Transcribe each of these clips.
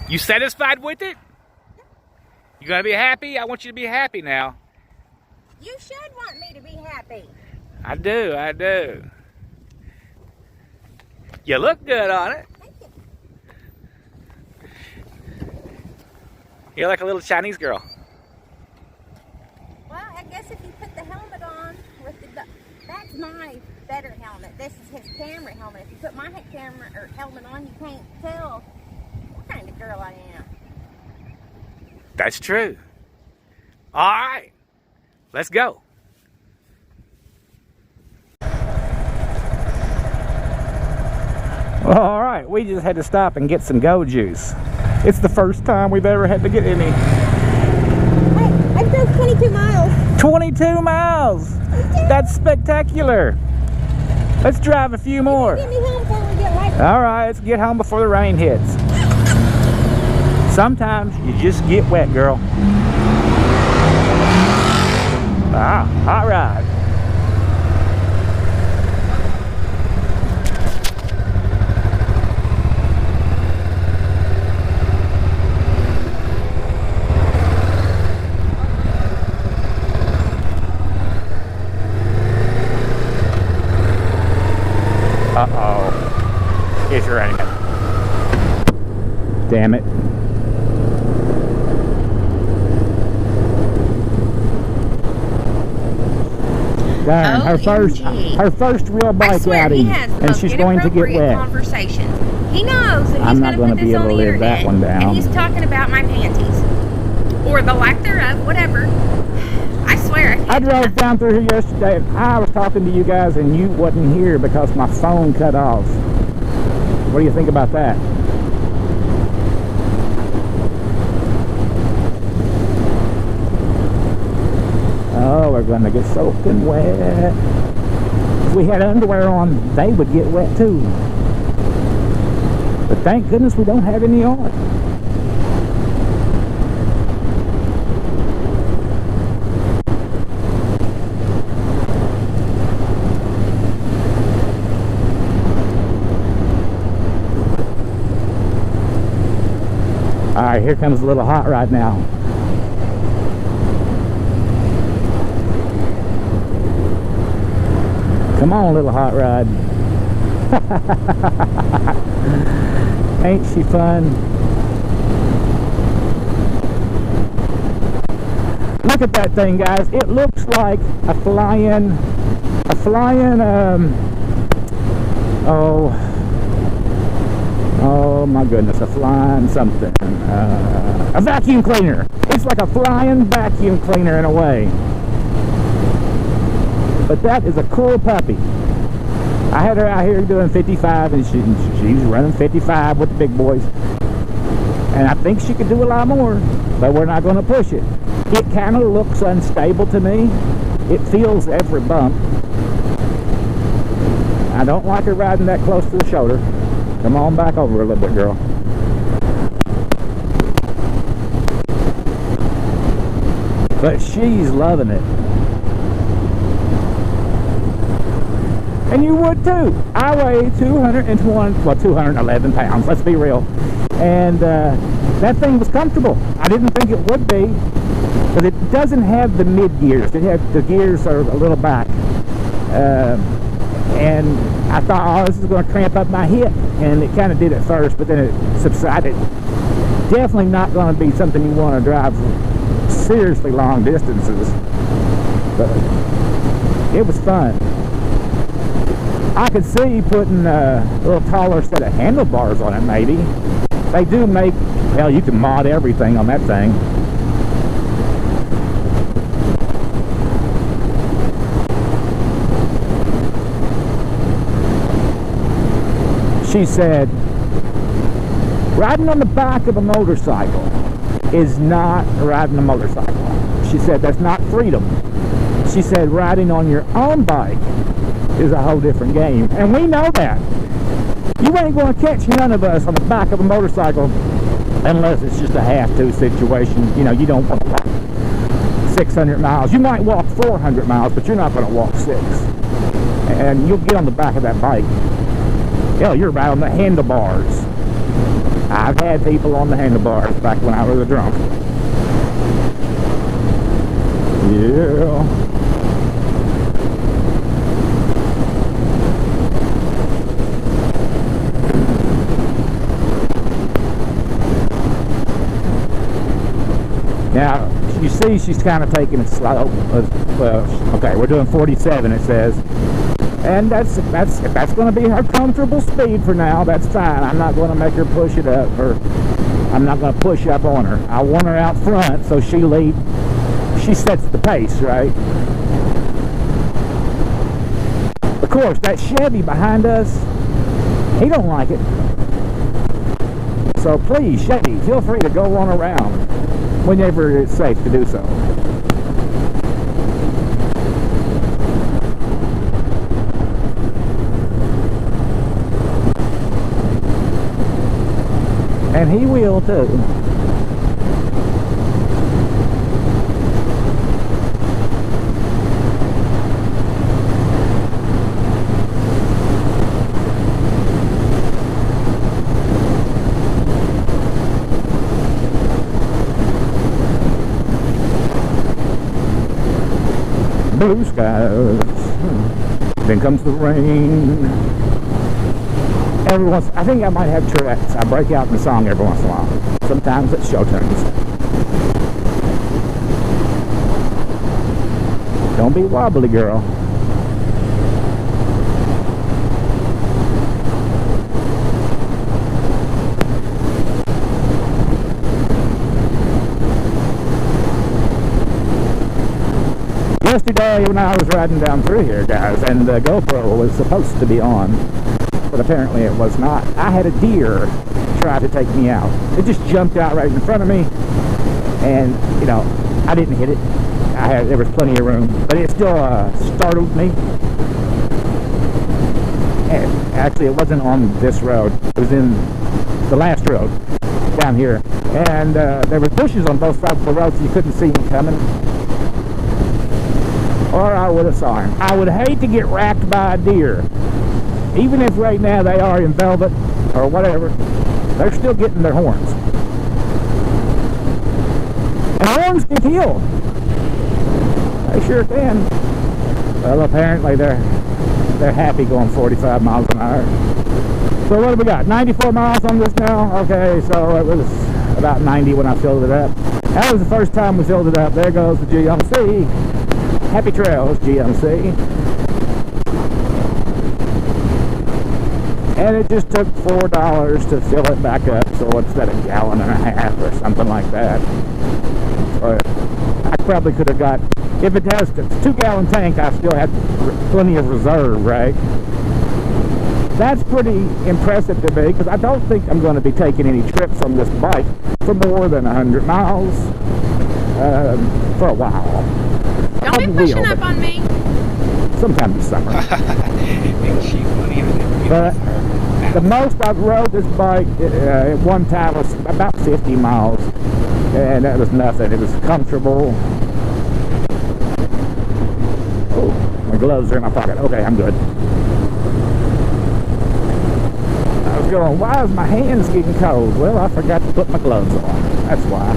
You satisfied with it? You gonna be happy? I want you to be happy now. You should want me to be happy. I do, I do. You look good on it. Thank you. You're like a little Chinese girl. Well, I guess if you put the helmet on with the... That's my better helmet. This is his camera helmet. If you put my camera or helmet on, you can't tell what kind of girl I am. That's true. All right, let's go. All right, we just had to stop and get some Go juice. It's the first time we've ever had to get any. I drove 22 miles. 22 miles! That's spectacular. Let's drive a few more. Get me home before we get light. All right, let's get home before the rain hits. Sometimes you just get wet, girl. Ah, hot ride. Uh-oh. It's raining. Damn it. Darn, her first real bike outing, and she's going to get wet. Conversations. He knows that I'm he's not going to be able to live that one down. And he's talking about my panties. Or the lack thereof, whatever. I swear. I drove down through here yesterday, and I was talking to you guys, and you wasn't here because my phone cut off. What do you think about that? Oh, we're going to get soaking wet. If we had underwear on, they would get wet too. But thank goodness we don't have any on. All right, here comes a little hot ride now. Come on, little hot rod. Ain't she fun? Look at that thing, guys. It looks like a flying, oh my goodness, a flying something. A vacuum cleaner. It's like a flying vacuum cleaner in a way. But that is a cool puppy. I had her out here doing 55, and she's running 55 with the big boys. And I think she could do a lot more, but we're not going to push it. It kind of looks unstable to me. It feels every bump. I don't like her riding that close to the shoulder. Come on back over a little bit, girl. But she's loving it. And you would too. I weigh 211 pounds, let's be real. And that thing was comfortable. I didn't think it would be, but it doesn't have the mid gears. The gears are a little back. And I thought, oh, this is going to cramp up my hip. And it kind of did at first, but then it subsided. Definitely not going to be something you want to drive seriously long distances. But it was fun. I could see putting a little taller set of handlebars on it, maybe. They do make, well, you can mod everything on that thing. She said, riding on the back of a motorcycle is not riding a motorcycle. She said, that's not freedom. She said, riding on your own bike is a whole different game, and we know that. You ain't going to catch none of us on the back of a motorcycle unless it's just a have-to situation. You know, you don't want to walk 600 miles. You might walk 400 miles, but you're not going to walk 6. And you'll get on the back of that bike. Hell, you're right on the handlebars. I've had people on the handlebars back when I was a drunk. Yeah. Now, you see she's kind of taking it slow. Well, okay, we're doing 47, it says. And that's going to be her comfortable speed for now. That's fine. I'm not going to make her push it up, or I'm not going to push up on her. I want her out front so she sets the pace, right? Of course, that Chevy behind us, he don't like it. So please, Chevy, feel free to go on around whenever it's safe to do so. And he will too. Blue skies, then comes the rain. Every once, I think I might have Tourette's. I break out in the song every once in a while. Sometimes it's show tunes. Don't be wobbly, girl. Yesterday when I was riding down through here, guys, and the GoPro was supposed to be on, but apparently it was not. I had a deer try to take me out. It just jumped out right in front of me, and you know, I didn't hit it. There was plenty of room, but it still startled me. And actually, it wasn't on this road. It was in the last road down here, and there were bushes on both sides of the road, so you couldn't see him coming. Or I would have saw him. I would hate to get racked by a deer. Even if right now they are in velvet or whatever, they're still getting their horns. And horns get healed. They sure can. Well, apparently they're happy going 45 miles an hour. So what do we got? 94 miles on this now? Okay, so it was about 90 when I filled it up. That was the first time we filled it up. There goes the GMC. Happy trails, GMC. And it just took $4 to fill it back up, so instead of a gallon and a half or something like that. Or I probably could have got, if it has a 2-gallon tank, I still have plenty of reserve, right? That's pretty impressive to me, because I don't think I'm going to be taking any trips on this bike for more than 100 miles for a while. Don't be pushing up on me. Sometime this summer. But the most I've rode this bike at one time was about 50 miles. And that was nothing. It was comfortable. Oh, my gloves are in my pocket. Okay, I'm good. I was going, why is my hands getting cold? Well, I forgot to put my gloves on. That's why.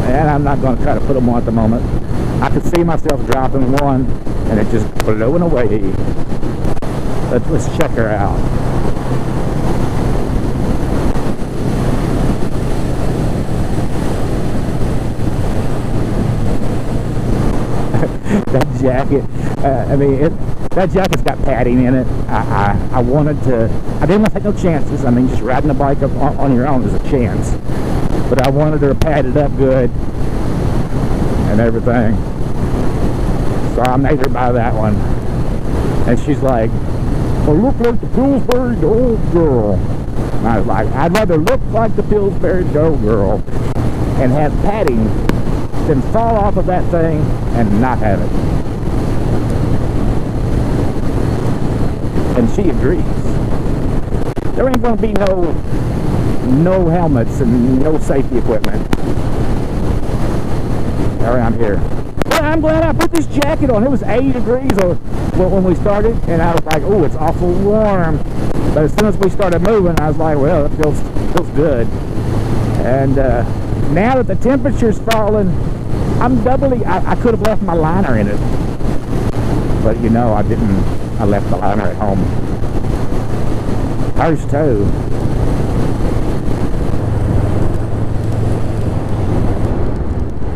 And I'm not going to try to put them on at the moment. I could see myself dropping one and it just blowing away. Let's check her out. That jacket, that jacket's got padding in it. I wanted to, I didn't want to take no chances. I mean, just riding a bike up on your own is a chance. But I wanted her padded up good and everything. So I made her buy that one. And she's like, well, look like the Pillsbury Dough Girl. And I was like, I'd rather look like the Pillsbury Dough Girl and have padding than fall off of that thing and not have it. And she agrees. There ain't gonna be no helmets and no safety equipment around here. But I'm glad I put this jacket on. It was 80 degrees when we started, and I was like, oh, it's awful warm. But as soon as we started moving, I was like, well, it feels good. And now that the temperature's falling, I'm doubly, I could have left my liner in it. But you know, I didn't. I left the liner at home. Hers too.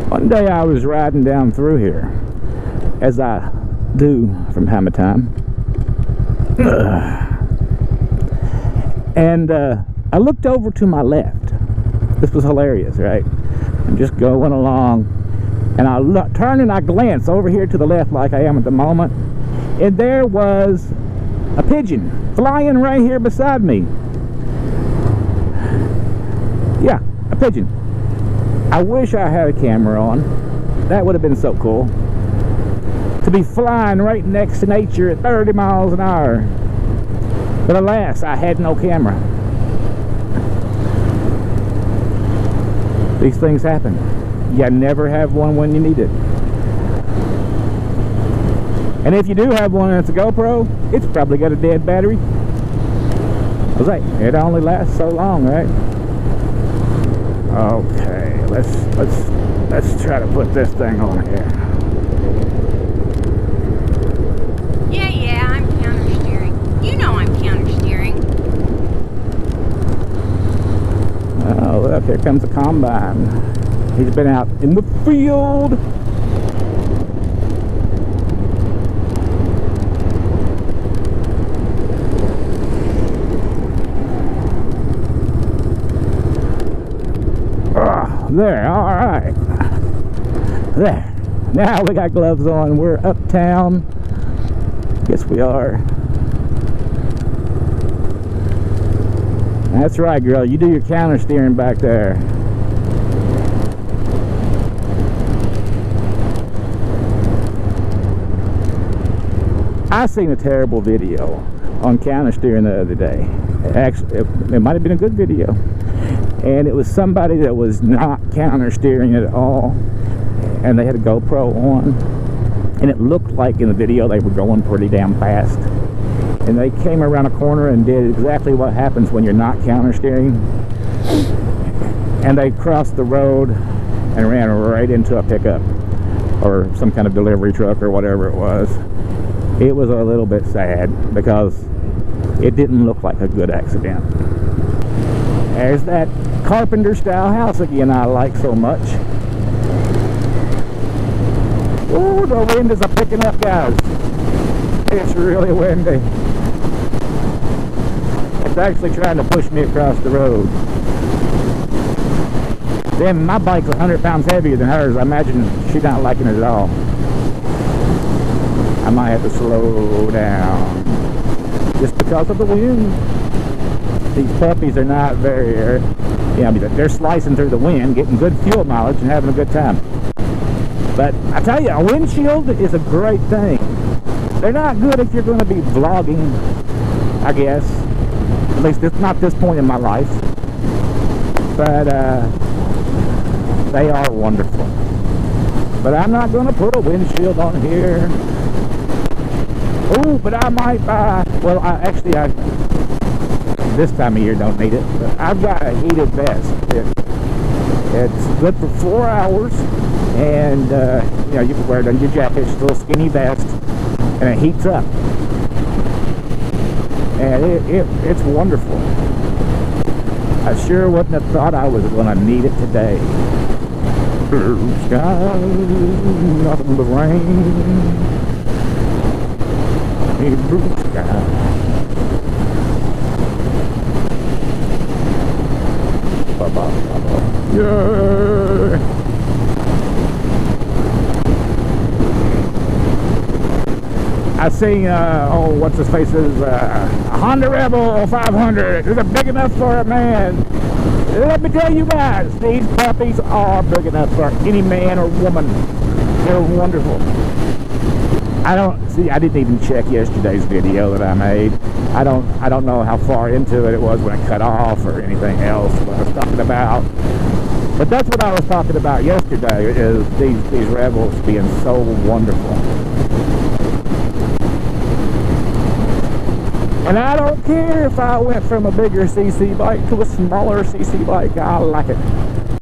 One day I was riding down through here, as I do from time to time. And I looked over to my left. This was hilarious, right? I'm just going along, and I turn and I glance over here to the left like I am at the moment, and there was a pigeon flying right here beside me. Yeah, a pigeon. I wish I had a camera on. That would have been so cool. To be flying right next to nature at 30 miles an hour. But alas, I had no camera. These things happen. You never have one when you need it. And if you do have one and it's a GoPro, it's probably got a dead battery. I was like, it only lasts so long, right? Okay, let's try to put this thing on here. Yeah, I'm counter steering. You know I'm counter steering. Oh, look, here comes the combine. He's been out in the field. There, all right. There. Now we got gloves on. We're uptown. Yes, we are. That's right, girl. You do your counter steering back there. I seen a terrible video on counter steering the other day. Actually, it might have been a good video. And it was somebody that was not counter steering at all, and they had a GoPro on, and it looked like in the video they were going pretty damn fast, and they came around a corner and did exactly what happens when you're not counter steering, and they crossed the road and ran right into a pickup or some kind of delivery truck or whatever it was. It was a little bit sad because it didn't look like a good accident. There's that carpenter style house again I like so much. Ooh, the wind is picking up, guys. It's really windy. It's actually trying to push me across the road. Then my bike's 100 pounds heavier than hers. I imagine she's not liking it at all. I might have to slow down just because of the wind. These puppies are not very, you know, they're slicing through the wind, getting good fuel mileage and having a good time. But I tell you, a windshield is a great thing. They're not good if you're going to be vlogging, I guess. At least it's not this point in my life. But they are wonderful. But I'm not going to put a windshield on here. Oh, but I might buy, well, actually, this time of year don't need it, but I've got a heated vest. It's good for 4 hours, and you know, you can wear it under your jacket. It's a little skinny vest, and it heats up, and it's wonderful. I sure wouldn't have thought I was going to need it today. Blue skies, nothing but rain. Blue skies. Yeah. I seen, oh, what's his face is, a Honda Rebel 500. Is it big enough for a man? Let me tell you guys, these puppies are big enough for any man or woman. They're wonderful. I didn't even check yesterday's video that I made. I don't know how far into it was when it cut off or anything else what I was talking about. But that's what I was talking about yesterday, is these Rebels being so wonderful. And I don't care if I went from a bigger CC bike to a smaller CC bike. I like it.